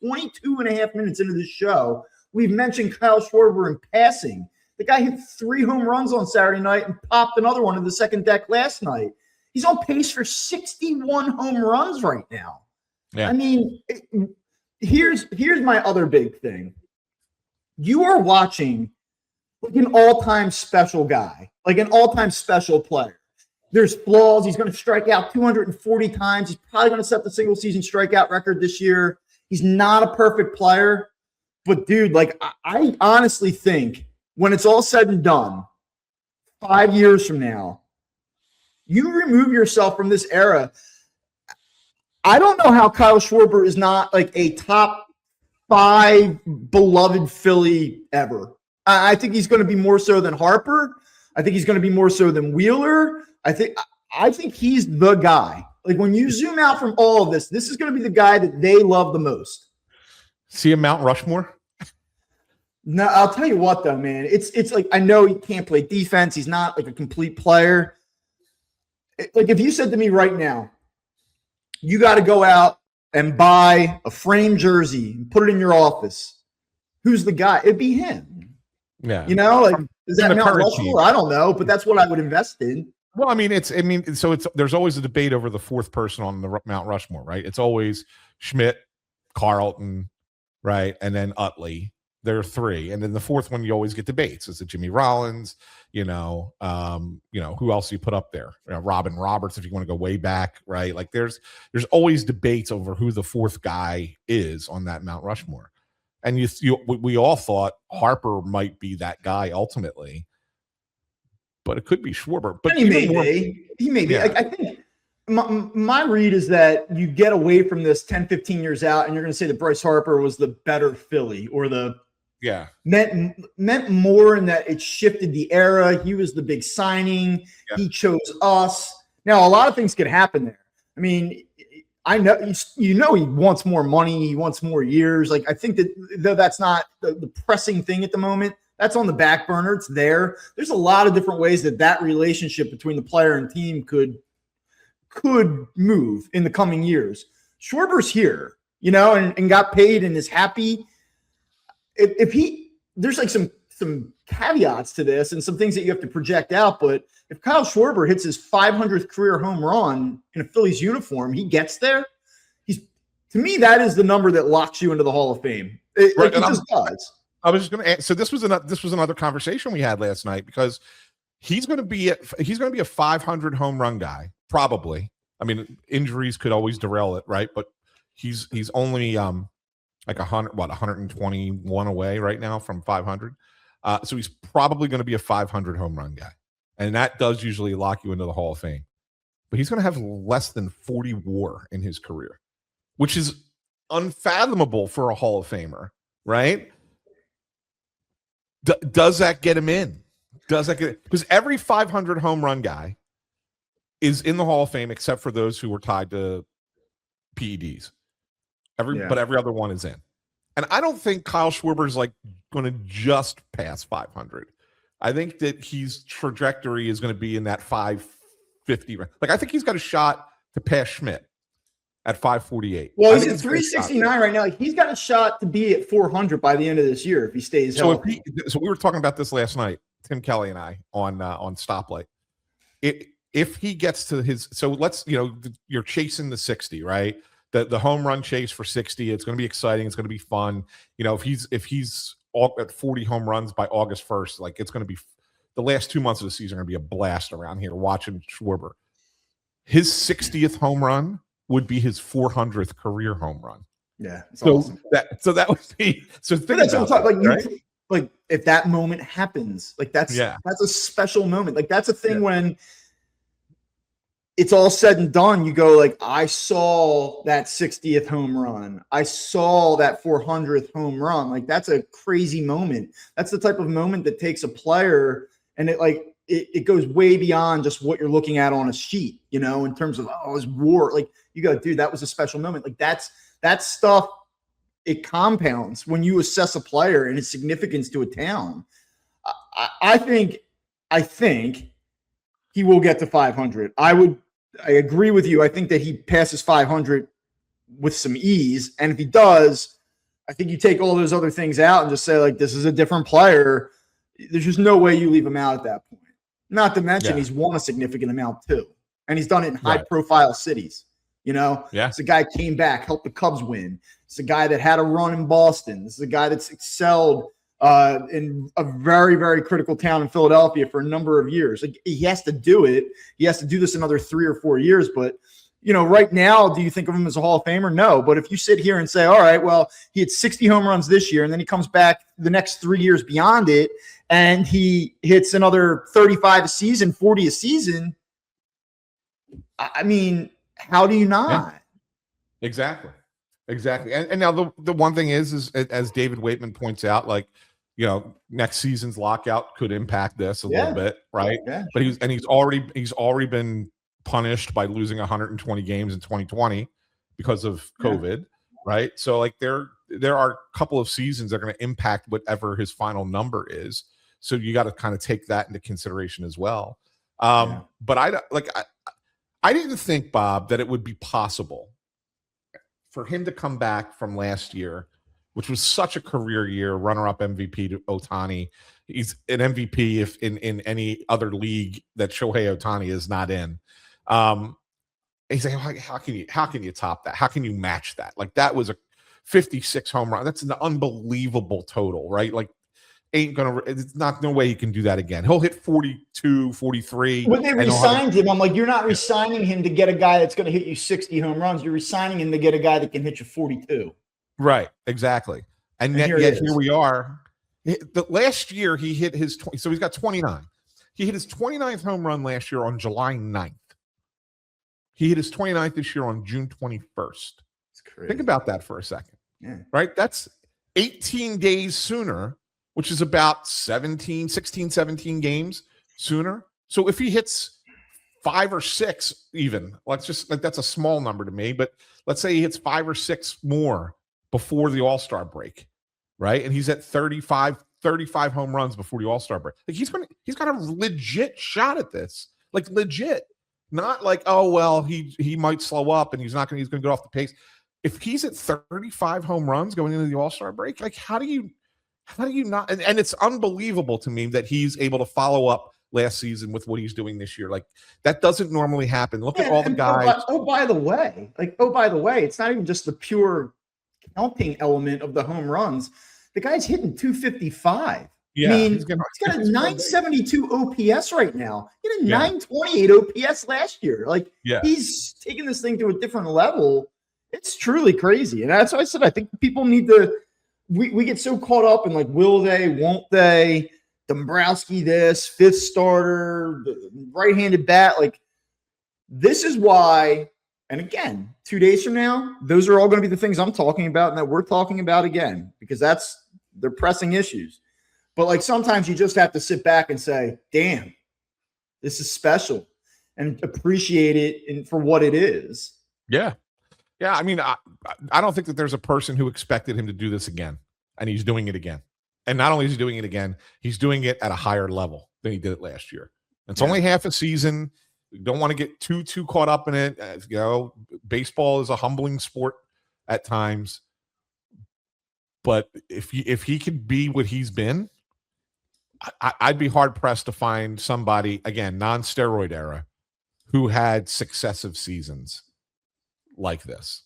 We're 22 and a half minutes into this show. We've mentioned Kyle Schwarber in passing. The guy hit 3 home runs on Saturday night and popped another one in the second deck last night. He's on pace for 61 home runs right now. Yeah. I mean, here's my other big thing. You are watching like an all-time special guy, like an all-time special player. There's flaws. He's going to strike out 240 times. He's probably going to set the single-season strikeout record this year. He's not a perfect player. But, dude, like I honestly think when it's all said and done, 5 years from now, you remove yourself from this era. I don't know how Kyle Schwarber is not like a top 5 beloved Philly ever. I think he's going to be more so than Harper. I think he's going to be more so than Wheeler. I think he's the guy. Like when you zoom out from all of this, this is going to be the guy that they love the most. See a Mount Rushmore? No, I'll tell you what though, man. It's like I know he can't play defense. He's not like a complete player. Like if you said to me right now, you got to go out and buy a framed jersey and put it in your office. Who's the guy? It'd be him. Yeah. You know, like is that Mount Rushmore? I don't know, but that's what I would invest in. Well, there's always a debate over the 4th person on the Mount Rushmore, right? It's always Schmidt, Carlton, right? And then Utley. There are 3. And then the 4th one, you always get debates. Is it Jimmy Rollins? Who else you put up there? Robin Roberts, if you want to go way back, right? Like there's always debates over who the 4th guy is on that Mount Rushmore. And we all thought Harper might be that guy ultimately, but it could be Schwarber. But he may be. Yeah. I think my read is that you get away from this 10, 15 years out, and you're going to say that Bryce Harper was the better Philly or meant more in that it shifted the era. He was the big signing. Yeah. He chose us. Now, a lot of things could happen there. I mean, I know he wants more money. He wants more years. Like I think that though that's not the pressing thing at the moment. That's on the back burner. It's there. There's a lot of different ways that relationship between the player and team could move in the coming years. Schwarber's here, and got paid and is happy. There's like some caveats to this and some things that you have to project out, but if Kyle Schwarber hits his 500th career home run in a Phillies uniform, he gets there. To me, that is the number that locks you into the Hall of Fame. It just does. I was just going to add, so this was another conversation we had last night because he's going to be a 500 home run guy probably. I mean, injuries could always derail it, right? But he's only like 121 away right now from 500. So he's probably going to be a 500 home run guy. And that does usually lock you into the Hall of Fame. But he's going to have less than 40 WAR in his career, which is unfathomable for a Hall of Famer, right? Does that get him in? Because every 500 home run guy is in the Hall of Fame except for those who were tied to PEDs. But every other one is in. And I don't think Kyle Schwarber is like going to just pass 500. I think that his trajectory is going to be in that 550. Like I think he's got a shot to pass Schmidt at 548. Well, he's at 369 right now. Like he's got a shot to be at 400 by the end of this year if he stays healthy. So we were talking about this last night, Tim Kelly and I on Stoplight. If he gets to his, so let's you're chasing the 60, right? The home run chase for 60. It's going to be exciting. It's going to be fun. If he's at 40 home runs by August 1st, like it's going to be the last 2 months of the season are going to be a blast around here watching Schwarber. His 60th home run would be his 400th career home run. Yeah. Awesome. That would be so. Think that's about what I'm talking that, right? Like if that moment happens, like that's a special moment. Like that's a thing when it's all said and done, you go like, I saw that 60th home run. I saw that 400th home run. Like that's a crazy moment. That's the type of moment that takes a player and it goes way beyond just what you're looking at on a sheet, in terms of, his WAR. Like you go, dude, that was a special moment. Like that stuff, it compounds when you assess a player and its significance to a town. I think he will get to 500. I agree with you. I think that he passes 500 with some ease. And if he does, I think you take all those other things out and just say, like, this is a different player. There's just no way you leave him out at that point. Not to mention he's won a significant amount too. And he's done it in high-profile cities. You know, it's a guy came back, helped the Cubs win. It's a guy that had a run in Boston. This is a guy that's excelled in a very, very critical town in Philadelphia for a number of years. Like, he has to do it. He has to do this another 3 or 4 years. But, you know, right now, do you think of him as a Hall of Famer? No. But if you sit here and say, all right, well, he had 60 home runs this year, and then he comes back the next 3 years beyond it, and he hits another 35 a season, 40 a season, I mean, how do you not? Yeah. Exactly. And now the one thing is as David Waitman points out, like, you know, next season's lockout could impact this a little bit, right? Yeah. But he's already been punished by losing 120 games in 2020 because of COVID, right? So like there are a couple of seasons that are going to impact whatever his final number is. So you got to kind of take that into consideration as well. But I didn't think, Bob, that it would be possible for him to come back from last year, which was such a career year, runner-up MVP to Ohtani. He's an MVP if in any other league that Shohei Ohtani is not in. He's like, how can you top that? How can you match that? Like, that was a 56 home run. That's an unbelievable total, right? Like, it's not no way he can do that again. He'll hit 42, 43. When they re-signed him, I'm like, you're not re-signing him to get a guy that's going to hit you 60 home runs. You're re-signing him to get a guy that can hit you 42. Right, exactly. And yet here we are. The last year he hit his 20, so he's got 29. He hit his 29th home run last year on July 9th. He hit his 29th this year on June 21st. It's crazy. Think about that for a second. Yeah. Right? That's 18 days sooner, which is about 16, 17 games sooner. So if he hits 5 or 6 even, that's a small number to me, but let's say he hits 5 or 6 more before the All-Star break, right? And he's at 35 home runs before the All-Star break. Like, he's got a legit shot at this. Like, legit. Not like, oh, well, he might slow up and he's going to get off the pace. If he's at 35 home runs going into the All-Star break, like, how do you not? And it's unbelievable to me that he's able to follow up last season with what he's doing this year. Like, that doesn't normally happen. Look at all the guys. By the way, it's not even just the pure counting element of the home runs. The guy's hitting 255. Yeah, I mean, he's got a 972 OPS right now. He had a 928 OPS last year. Like, he's taking this thing to a different level. It's truly crazy. And that's why I said, I think people need to, we get so caught up in, like, will they, won't they, Dombrowski this, 5th starter, right-handed bat. Like, this is why, and again, 2 days from now, those are all going to be the things I'm talking about and that we're talking about again, because they're pressing issues. But, like, sometimes you just have to sit back and say, damn, this is special, and appreciate it for what it is. Yeah. Yeah, I mean, I don't think that there's a person who expected him to do this again, and he's doing it again. And not only is he doing it again, he's doing it at a higher level than he did it last year. It's only half a season. You don't want to get too caught up in it. You know, baseball is a humbling sport at times. But if he could be what he's been, I'd be hard-pressed to find somebody, again, non-steroid era, who had successive seasons like this.